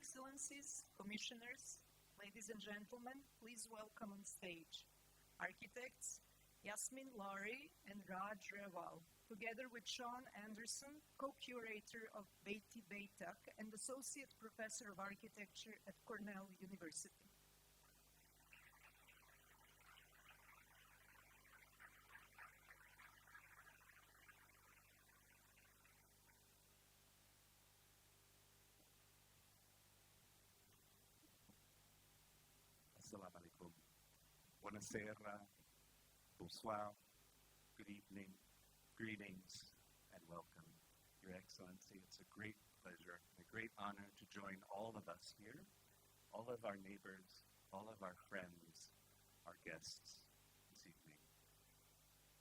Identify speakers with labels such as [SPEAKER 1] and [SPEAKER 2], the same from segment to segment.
[SPEAKER 1] Excellencies, Commissioners, ladies and gentlemen, please welcome on stage architects Yasmeen Lari and Raj Rewal, together with Sean Anderson, co-curator of Beyti Beytak and Associate Professor of Architecture at Cornell University.
[SPEAKER 2] Assalamu alaikum. Buonasera, bonsoir, good evening, greetings, and welcome. Your Excellency, it's a great pleasure, a great honor to join all of us here, all of our neighbors, all of our friends, our guests this evening.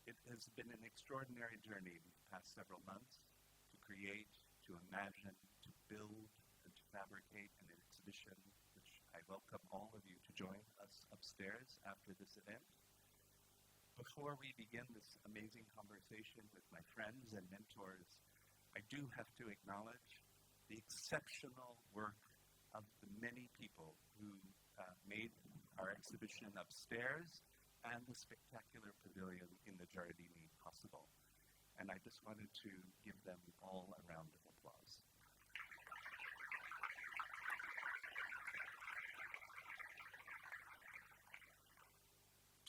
[SPEAKER 2] It has been an extraordinary journey these past several months to create, to imagine, to build, and to fabricate an exhibition which I welcome all of you to join us upstairs after this event. Before we begin this amazing conversation with my friends and mentors, I do have to acknowledge the exceptional work of the many people who made our exhibition upstairs and the spectacular pavilion in the Giardini possible. And I just wanted to give them all a round of applause.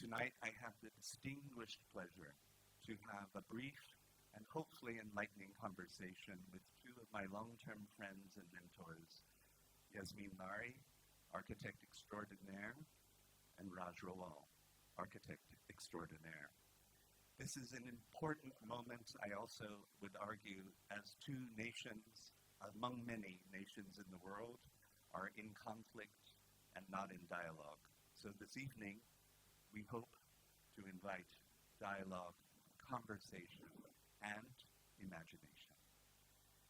[SPEAKER 2] Tonight, I have the distinguished pleasure to have a brief and hopefully enlightening conversation with two of my long-term friends and mentors, Yasmeen Lari, architect extraordinaire, and Raj Rewal, architect extraordinaire. This is an important moment, I also would argue, as two nations, among many nations in the world, are in conflict and not in dialogue. So this evening, we hope to invite dialogue, conversation, and imagination.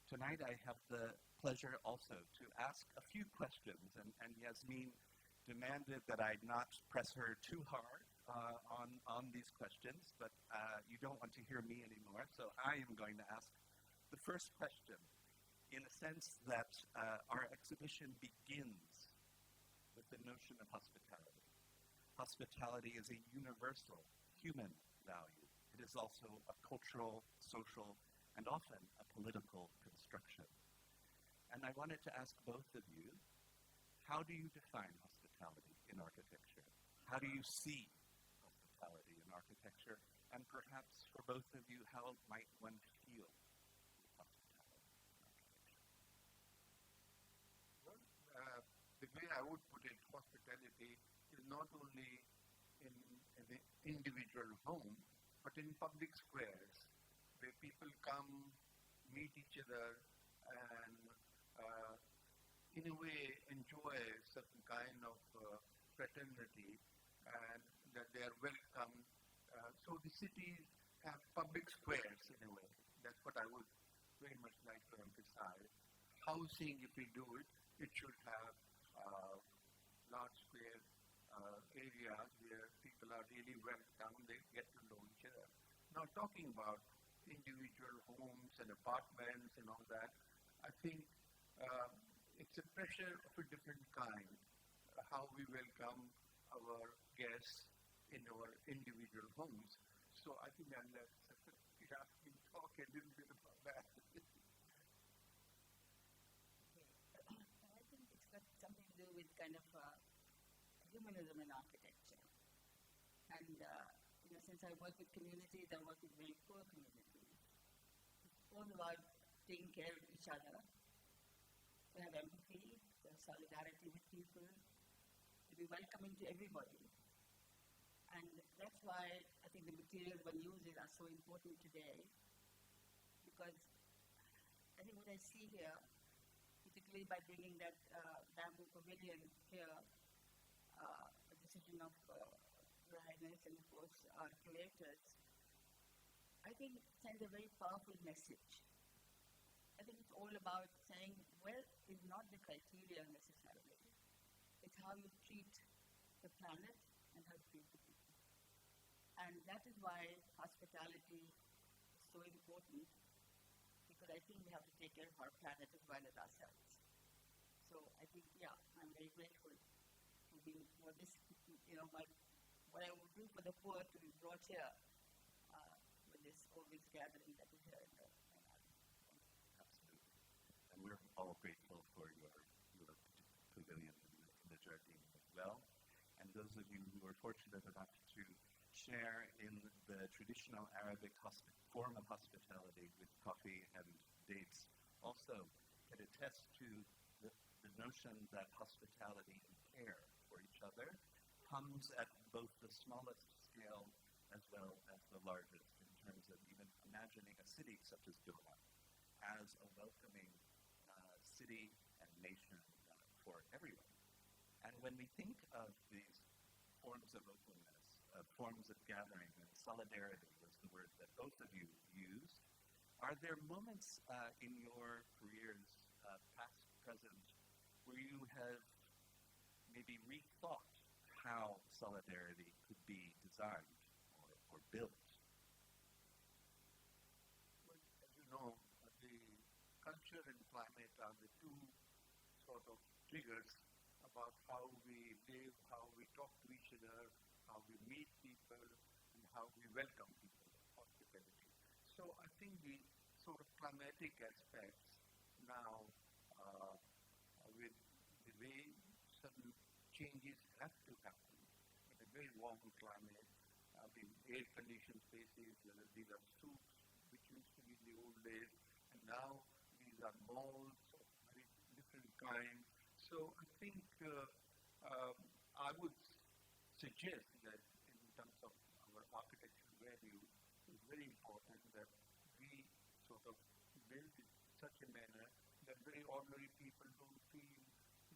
[SPEAKER 2] Tonight I have the pleasure also to ask a few questions, and Yasmeen demanded that I not press her too hard on these questions, but you don't want to hear me anymore, so I am going to ask the first question in a sense that our exhibition begins with the notion of hospitality. Hospitality is a universal human value. It is also a cultural, social, and often a political construction. And I wanted to ask both of you, how do you define hospitality in architecture? How do you see hospitality in architecture? And perhaps for both of you, how might one feel with hospitality in architecture?
[SPEAKER 3] Well, the way I would put it, hospitality is not only in the individual home, but in public squares, where people come, meet each other, and in a way enjoy certain kind of fraternity, and that they are welcome. So the cities have public squares in a way. That's what I would very much like to emphasize. Housing, if we do it, it should have large square areas where people are really welcome, they get to know each other. Now, talking about individual homes and apartments and all that, I think it's a pressure of a different kind, how we welcome our guests in our individual homes. So I think I'll let Yasmeen talk a little bit about that.
[SPEAKER 4] I think it's got something to do with kind of humanism in architecture. And since I work with communities, I work with very poor communities. It's all about taking care of each other, to have empathy, to have solidarity with people, to be welcoming to everybody. And that's why I think the materials one uses are so important today, because I think what I see here, particularly by bringing that bamboo pavilion here, a decision of Your Highness and of course our curators, I think sends a very powerful message. I think it's all about saying wealth is not the criteria necessarily. It's how you treat the planet and how you treat the people. And that is why hospitality is so important, because I think we have to take care of our planet as well as ourselves. So So I think, yeah, I'm very grateful to be for this, what I would do for the poor to be brought here with this always gathering that is here in the
[SPEAKER 2] Absolutely. And we're all grateful for your pavilion in the Jardine as well. And those of you who are fortunate enough to share in the traditional Arabic form of hospitality with coffee and dates also can attest to the notion that hospitality and care for each other comes at both the smallest scale as well as the largest, in terms of even imagining a city such as Doha as a welcoming city and nation for everyone. And when we think of these forms of openness, forms of gathering, and solidarity was the word that both of you used, are there moments in your careers, past, present, where you have maybe rethought how solidarity could be designed or built?
[SPEAKER 3] Well, as you know, the culture and climate are the two sort of triggers about how we live, how we talk to each other, how we meet people, and how we welcome people, hospitality. So I think the sort of climatic aspects now, with the way certain changes have to happen in a very warm climate, air-conditioned spaces, these are soups, which used to be in the old days, and now these are malls of very different kinds. So I think I would suggest that in terms of our architectural value, it's very important that we sort of build in such a manner that very ordinary people don't feel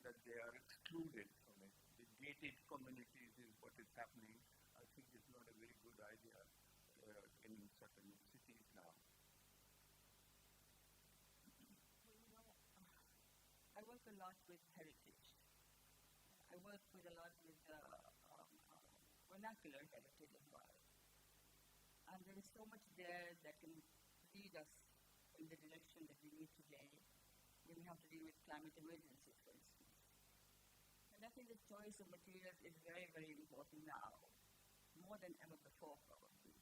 [SPEAKER 3] that they are excluded from it. The gated communities is what is happening. I think it's not a very good idea in certain cities now.
[SPEAKER 4] I work a lot with heritage. I work with a lot with vernacular heritage as well. And there is so much there that can lead us in the direction that we need today when we have to deal with climate emergencies, for instance. And I think the choice of materials is very, very important now, more than ever before probably.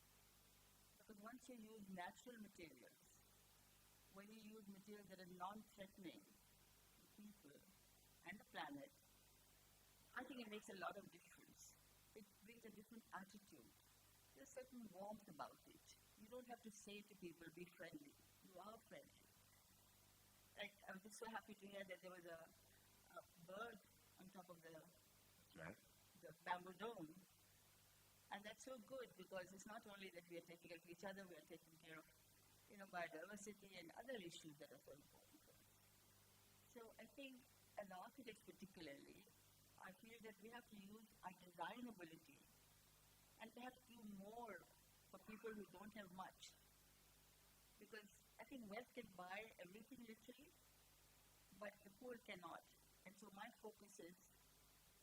[SPEAKER 4] Because once you use natural materials, when you use materials that are non-threatening to people and the planet, I think it makes a lot of difference. It brings a different attitude. There's a certain warmth about it. You don't have to say to people, be friendly. You are friendly. Like, I was just so happy to hear that there was a bird on top of the bamboo dome. And that's so good because it's not only that we are taking care of each other, we are taking care of biodiversity and other issues that are so important for us. So I think as architects particularly, I feel that we have to use our design ability and perhaps do more for people who don't have much. Because I think wealth can buy everything literally, but the poor cannot. And so my focus is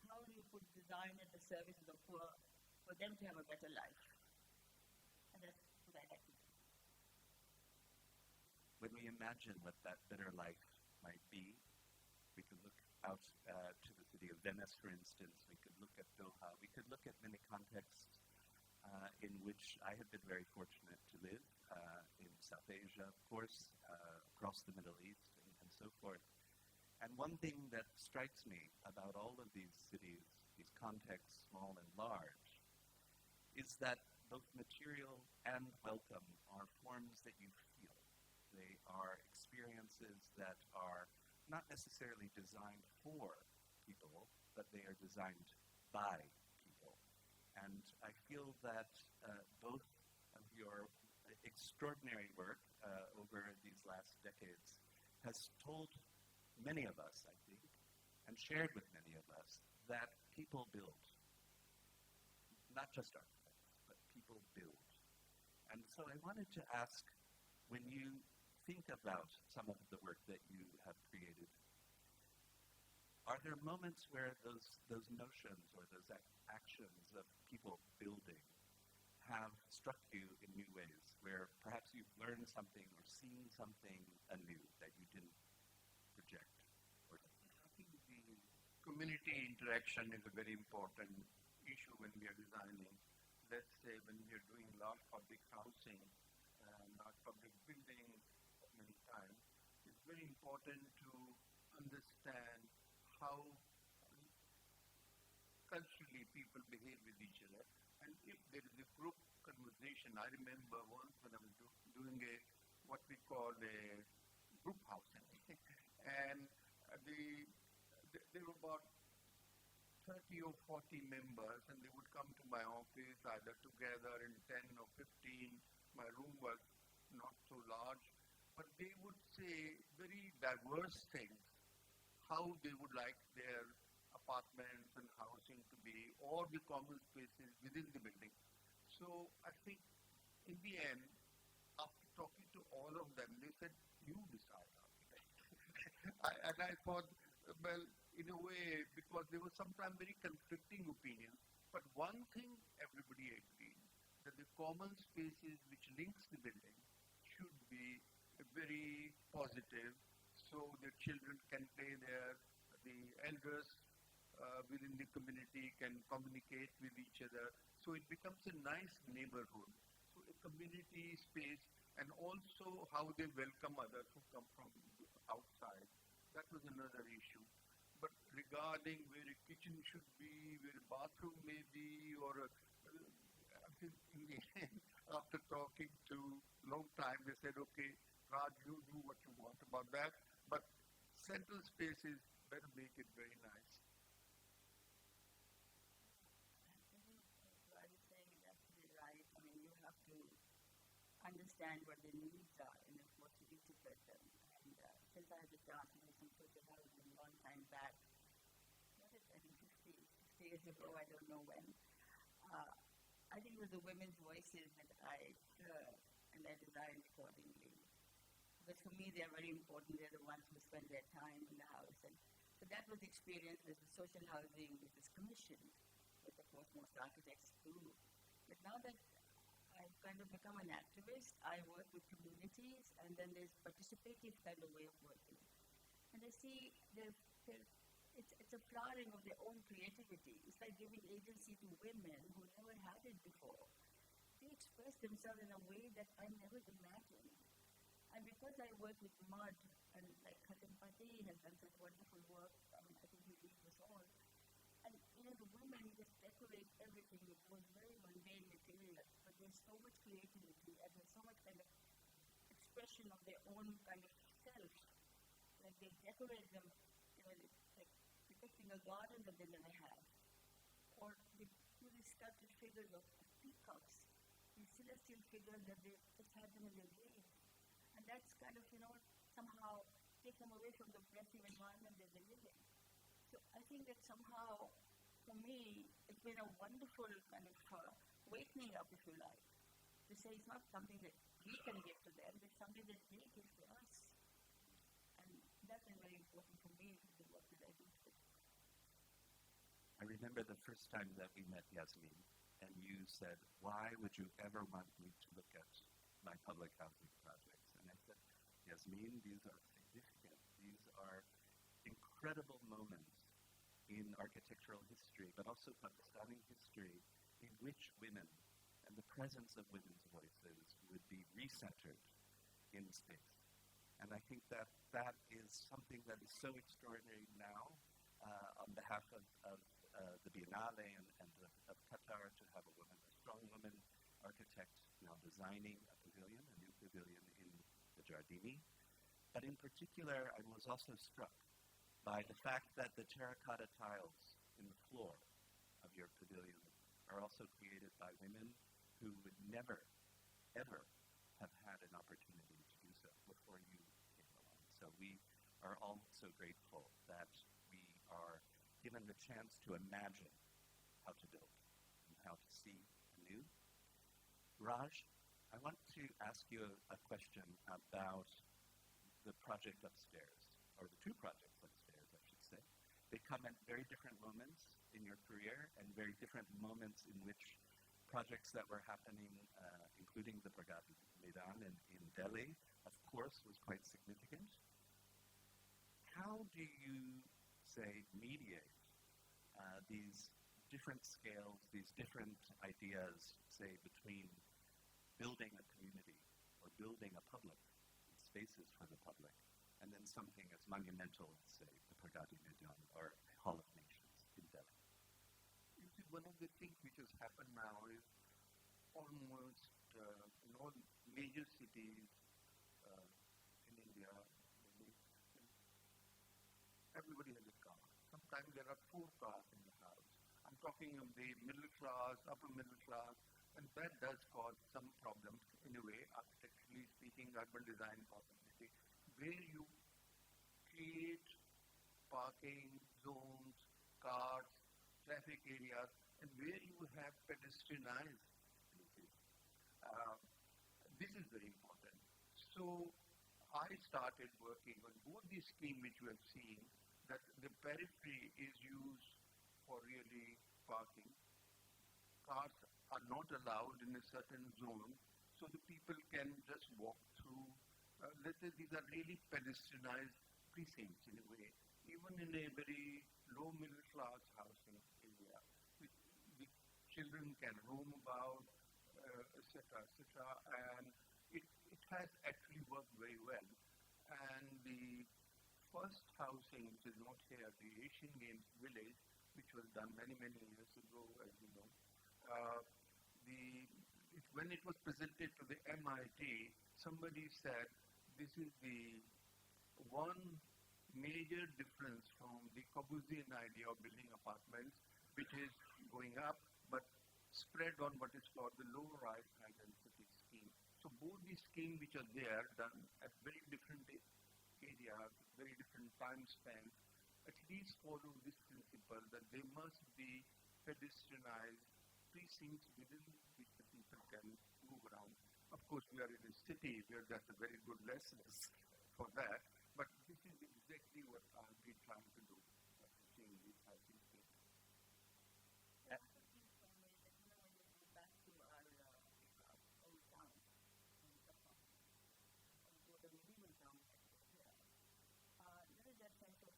[SPEAKER 4] how do you put design at the service of the poor for them to have a better life? And that's what I like to do.
[SPEAKER 2] When we imagine what that better life might be, we could look out to the city of Venice, for instance. We could look at Doha. We could look at many contexts in which I have been very fortunate to live, in South Asia, of course, across the Middle East, and so forth. And one thing that strikes me about all of these cities, these contexts, small and large, is that both material and welcome are forms that you feel. They are experiences that are not necessarily designed for people, but they are designed by people. And I feel that both of your extraordinary work over these last decades has told many of us, I think, and shared with many of us, that people build. Not just architects, but people build. And so I wanted to ask, when you think about some of the work that you have created, are there moments where those notions or those actions of people building have struck you in new ways, where perhaps you've learned something or seen something anew that you didn't project? Or
[SPEAKER 4] I think
[SPEAKER 3] interaction is a very important issue when we are designing. Let's say when we are doing large public housing, large public buildings many times, it's very important to understand how culturally people behave with each other. And if there is a group conversation, I remember once when I was doing what we call a group housing, and there were about 30 or 40 members, and they would come to my office either together in 10 or 15. My room was not so large, but they would say very diverse things, how they would like their apartments and housing to be, or the common spaces within the building. So I think in the end, after talking to all of them, they said, you decide, architect. And I thought, well, in a way, because there were sometimes very conflicting opinions, but one thing everybody agreed, that the common spaces which links the building should be very positive, so the children can play there, the elders within the community can communicate with each other, so it becomes a nice neighborhood. So a community space, and also how they welcome others who come from outside. That was another issue. But regarding where a kitchen should be, where a bathroom may be, or I think in the end, after talking to long time, they said, okay, Raj, you do what you want about that, but central spaces better make it very nice.
[SPEAKER 4] I was saying is absolutely right. I mean, you have to understand what the needs are and of course to integrate them. And since I had the chance to do some social housing a long time back, what is it, I think 60 years ago, I don't know when, I think it was the women's voices that I heard and I designed accordingly. Because for me, they're very important. They're the ones who spend their time in the house. And so that was the experience with the social housing, which is commissioned, which of course most architects do. But now that I've kind of become an activist, I work with communities, and then there's participative kind of way of working. And I see it's a flowering of their own creativity. It's like giving agency to women who never had it before. They express themselves in a way that I never imagined. And because I work with mud, and like Khatam Fateh has done such wonderful work, I mean, I think he leads us all. And the women just decorate everything with those very mundane materials, but there's so much creativity and there's so much kind of expression of their own kind of self. Like they decorate them, it's like depicting a garden that they never had. Or they do these sculpted figures of peacocks, these celestial figures that they just had them in their graves. And that's kind of, somehow take them away from the oppressive environment that they're living. So I think that somehow, for me, it's been a wonderful kind of wakening up, if you like, to say it's not something that we can give to them, it's something that they give to us. And that's been very important for me, the work that I do.
[SPEAKER 2] I remember the first time that we met, Yasmeen, and you said, why would you ever want me to look at my public housing projects? And I said, Yasmeen, these are significant. These are incredible moments in architectural history, but also Pakistani history, in which women and the presence of women's voices would be recentered in space. And I think that that is something that is so extraordinary now on behalf of the Biennale and of Qatar, to have a strong woman architect now designing a pavilion, a new pavilion in the Giardini. But in particular, I was also struck by the fact that the terracotta tiles in the floor of your pavilion are also created by women who would never, ever have had an opportunity to do so before you came along. So we are all so grateful that we are given the chance to imagine how to build and how to see anew. Raj, I want to ask you a question about the project upstairs, or the two projects upstairs, I should say. They come at very different moments in your career and very different moments in which projects that were happening, including the Pragati Maidan in Delhi, of course, was quite significant. How do you, say, mediate these different scales, these different ideas, say, between building a community or building a public, spaces for the public, and then something as monumental as, say, the Pragati Maidan or Hall of Nations in Delhi.
[SPEAKER 3] You see, one of the things which has happened now is almost in all major cities in India, everybody has a car. Sometimes there are 4 cars in the house. I'm talking of the middle class, upper middle class, and that does cause some problems in a way, architecturally speaking, urban design possibility, where you create parking zones, cars, traffic areas, and where you have pedestrianized places. Uh, this is very important. So I started working on both these schemes which you have seen, that the periphery is used for really parking. Cars are not allowed in a certain zone, so the people can just walk through. Let's say these are really pedestrianized precincts in a way, even in a very low middle class housing area. The children can roam about, etc., etc., and it has actually worked very well. And the first housing, which is not here, the Asian Games Village, which was done many, many years ago, as you know, when it was presented to the MIT, somebody said this is the one major difference from the Corbusian idea of building apartments, which is going up, but spread on what is called the low-rise high-density scheme. So both these schemes which are there, done at very different areas, very different time spans, at least follow this principle that they must be pedestrianized precincts within which the people can move around. Of course, we are in a city where that's a very good lessons for that, but this is exactly what I've been trying to do, change these housing spaces.
[SPEAKER 4] Back to our old town in Qatar, or the medieval town here. There is that sense of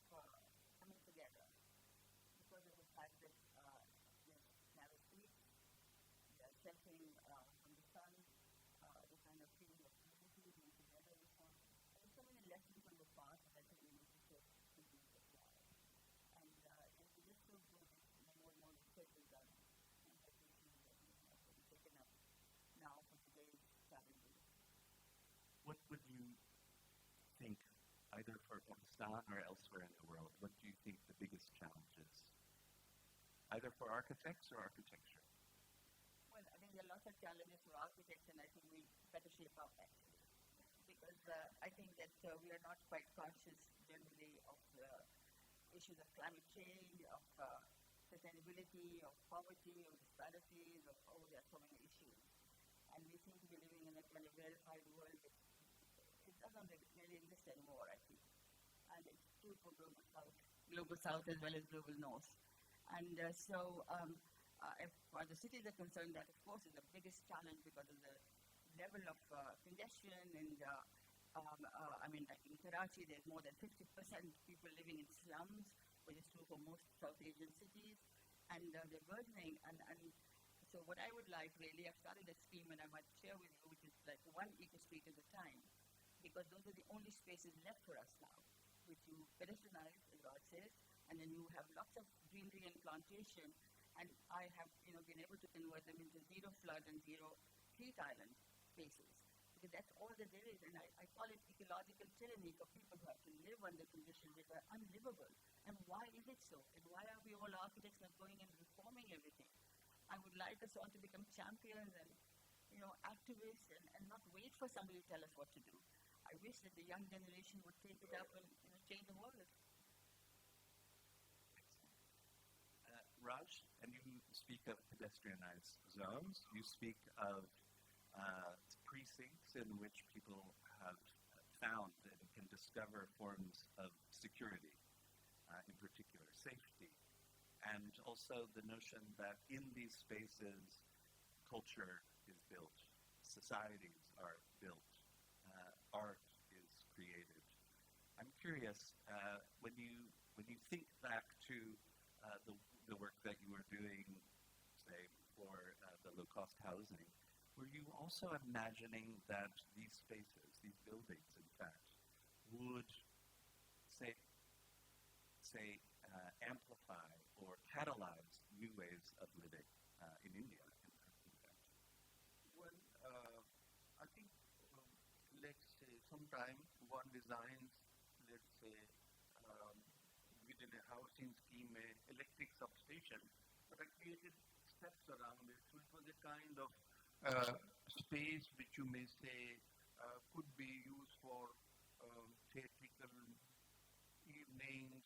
[SPEAKER 4] coming together because of the fact that there's narrow streets, they are sheltering from the sun, the kind of feeling of community being together with one. There's so many lessons from the past that I think we need to take into account. And it's just so good that more and more research is done and citations that have been taken up now for today's challenges.
[SPEAKER 2] What would you think, either for Pakistan or elsewhere in the world, what do you think the biggest challenge is? Either for architects or architecture?
[SPEAKER 4] Well, I think there are lots of challenges for architects, and I think we better shape up actually. Because I think that we are not quite conscious generally of the issues of climate change, of sustainability, of poverty, of disparities, of there are so many issues. And we seem to be living in a kind of rarefied world that it doesn't really exist anymore, I think. And it's true for global south as well as global north. And as far as the cities are concerned, that of course is the biggest challenge because of the level of congestion. And I mean, like in Karachi, there's more than 50% people living in slums, which is true for most South Asian cities. And they're burgeoning. And so what I would like really, I've started a scheme and I might share with you, which is like one eco street at a time, because those are the only spaces left for us now, which you pedestrianize, as Raj says, and then you have lots of greenery and plantation. And I have, been able to convert them into zero flood and zero heat island spaces, because that's all that there is. And I call it ecological tyranny for people who have to live under conditions that are unlivable. And why is it so? And why are we all architects not going and reforming everything? I would like us all to become champions and, activists and not wait for somebody to tell us what to do. I wish that the young generation would take it up and change the world.
[SPEAKER 2] Raj, and you speak of pedestrianized zones. You speak of precincts in which people have found and can discover forms of security, in particular safety, and also the notion that in these spaces, culture is built, societies are built, art is created. I'm curious, when you think back to the work that you were doing, say, for the low-cost housing, were you also imagining that these spaces, these buildings, in fact, would, say, amplify or catalyze new ways of living in India, in fact?
[SPEAKER 3] Well, I think, let's say, sometimes one designs, let's say, um, within a housing scheme, a electric substation, but I created steps around it. So it was a kind of space which you may say could be used for theatrical evenings,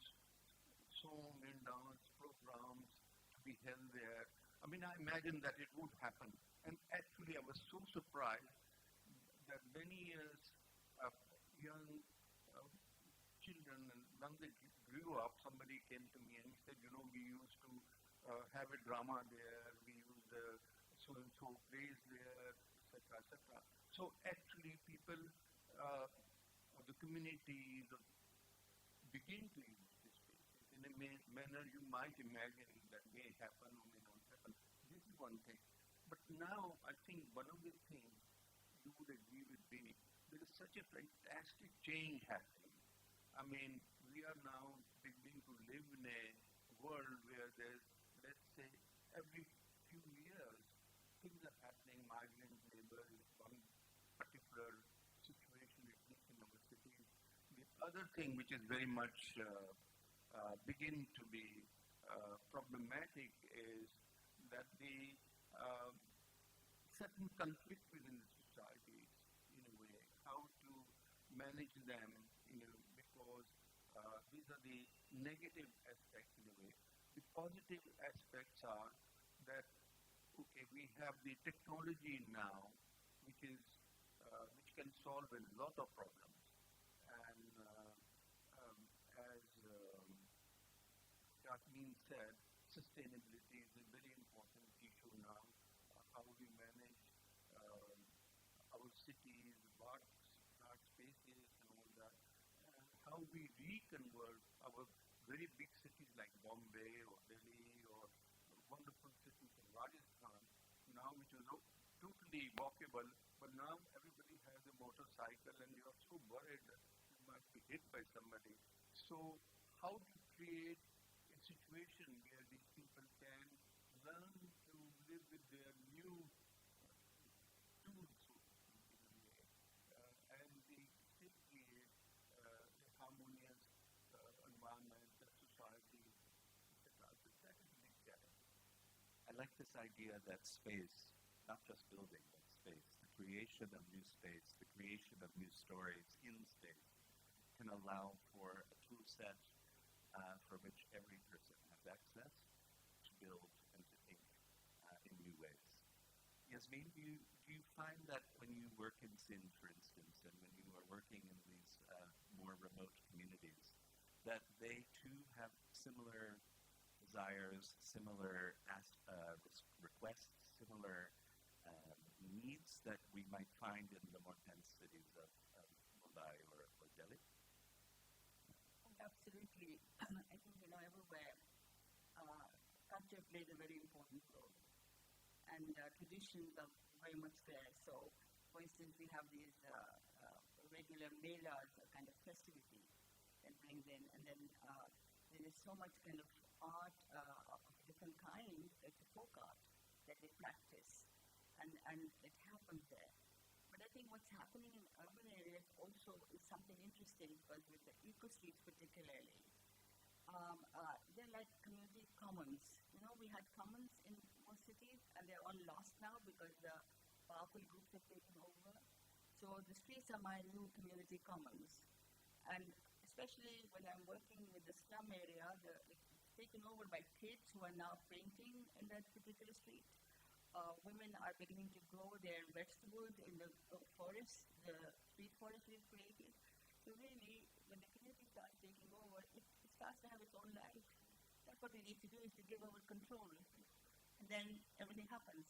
[SPEAKER 3] song and dance programs to be held there. I mean, I imagined that it would happen. And actually, I was so surprised that many years young uh, children, and when they grew up, somebody came to me and he said, we used to have a drama there, we used so-and-so plays there, etc., etc. So actually, people, the community, begin to use these spaces in a manner you might imagine that may happen or may not happen. This is one thing. But now, I think one of the things you would agree with me, there is such a fantastic change happening. I mean, we are now beginning to live in a world where there's, let's say, every few years, things are happening. Migrant labor is one particular situation in our cities. The other thing which is very much begin to be problematic is that the certain conflict within the societies, in a way, how to manage them, because these are the negative aspects in a way. The positive aspects are that, okay, we have the technology now, which can solve a lot of problems. And as Yasmeen said, sustainability is a very important issue now. How we manage our cities, large spaces, and all that. And how we reconvert our very big cities like Bombay or Delhi or wonderful cities in Rajasthan, now which is totally walkable, but now everybody has a motorcycle and you are so worried that you might be hit by somebody. So how to create a situation where these people can learn to live with their new tools, in a way, and they still create a harmonious environment, a society, etc. So that is a big challenge.
[SPEAKER 2] I like this idea that space, not just building, but space, the creation of new space, the creation of new stories in space, can allow for a tool set for which every person has access to build and to think in new ways. Yasmeen, do you find that when you work in Sindh, for instance, and when you are working in these more remote communities, that they too have similar desires, similar requests, similar needs that we might find in the more dense cities of Mumbai or Delhi?
[SPEAKER 4] Absolutely. I think, everywhere, culture plays a very important role. And traditions are very much there. So, for instance, we have these regular melas, a kind of festivity that brings in. And then there is so much kind of art of different kinds, like the folk art, that they practice. And it happens there. But I think what's happening in urban areas also is something interesting, because with the eco-streets particularly, they're like community commons. We had commons in most cities, and they're all lost now because the powerful groups have taken over. So the streets are my new community commons. And especially when I'm working with the slum area, it's taken over by kids who are now painting in that particular street. Women are beginning to grow their vegetables in the forest, the street forest we've created. So really, when the community starts taking over, it starts to have its own life. That's what we need to do, is to give over control. And then everything happens.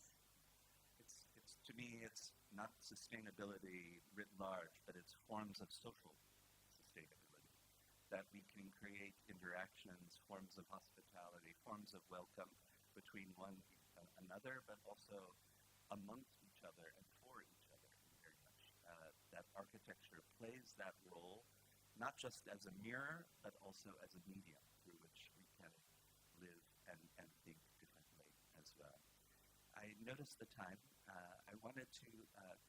[SPEAKER 2] To me, it's not sustainability writ large, but it's forms of social sustainability. that we can create interactions, forms of hospitality, forms of welcome between one another, but also amongst each other and for each other very much. That architecture plays that role, not just as a mirror, but also as a medium through which we can live and think differently as well. I noticed the time. I wanted to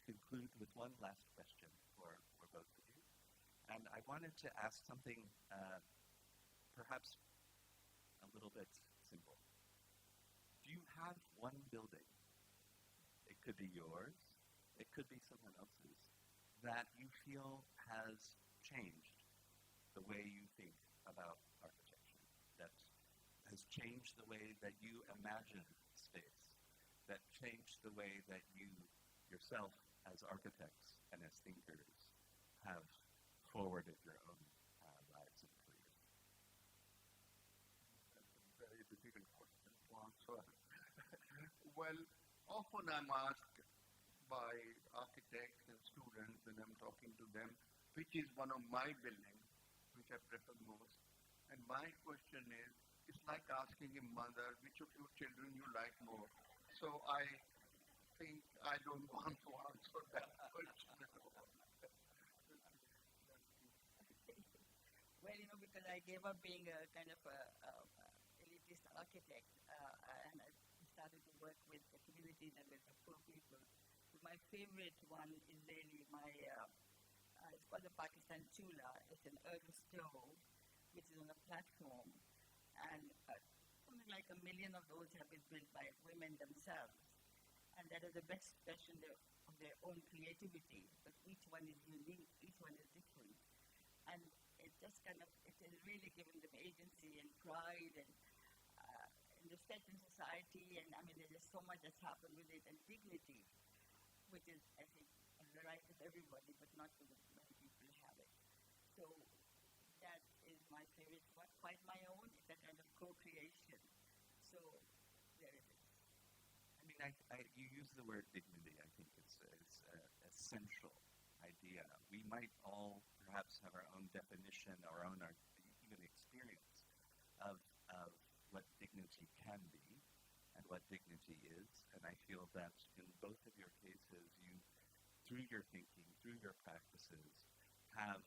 [SPEAKER 2] conclude with one last question for both of you. And I wanted to ask something perhaps a little bit simple. Do you have one building, it could be yours, it could be someone else's, that you feel has changed the way you think about architecture, that has changed the way that you imagine space, that changed the way that you yourself as architects and as thinkers have forwarded your own lives and careers?
[SPEAKER 3] That's a very difficult question to answer. Well, often I'm asked by architects and students when I'm talking to them, which is one of my buildings, which I prefer most. And my question is, it's like asking a mother, which of your children you like more. So I think I don't want to answer that question at all.
[SPEAKER 4] Well, because I gave up being a kind of elitist architect, and I started to work with the communities and with the poor people. So my favorite one is really it's called the Pakistan Chula. It's an urban stove, which is on a platform, and something like 1 million of those have been built by women themselves. And that is the best expression of their own creativity, but each one is unique, each one is different. And it just it has really given them agency and pride and respect in society. And I mean, there's just so much that's happened with it, and dignity, which is, I think, the right of everybody, but not for the many people have it. So that is my favorite one, quite my own. It's a kind of co-creation. So there it is.
[SPEAKER 2] I mean, you use the word dignity. I think it's an essential idea. We might all perhaps have our own definition, our own even experience of what dignity can be and what dignity is. And I feel that in both of your cases, you, through your thinking, through your practices, have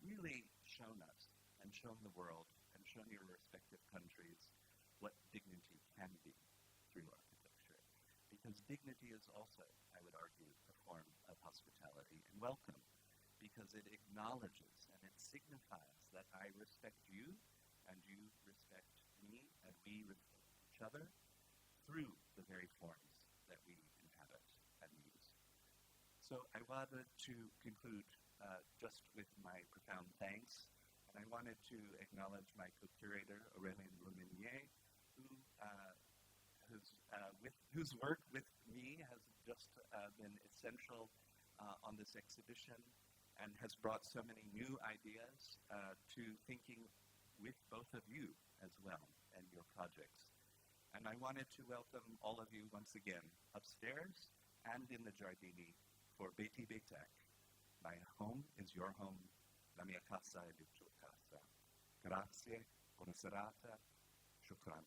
[SPEAKER 2] really shown us and shown the world and shown your respective countries what dignity can be through architecture. Because dignity is also, I would argue, a form of hospitality and welcome, because it acknowledges and it signifies that I respect you and you respect me and we respect each other through the very forms that we inhabit and use. So I wanted to conclude just with my profound thanks, and I wanted to acknowledge my co-curator, Aurélien Lemonnier, whose work with me has just been essential on this exhibition and has brought so many new ideas to thinking with both of you as well and your projects. And I wanted to welcome all of you once again upstairs and in the Giardini for Beyti Beytak. My home is your home, la mia casa è la tua casa. Grazie, buona serata, shukran.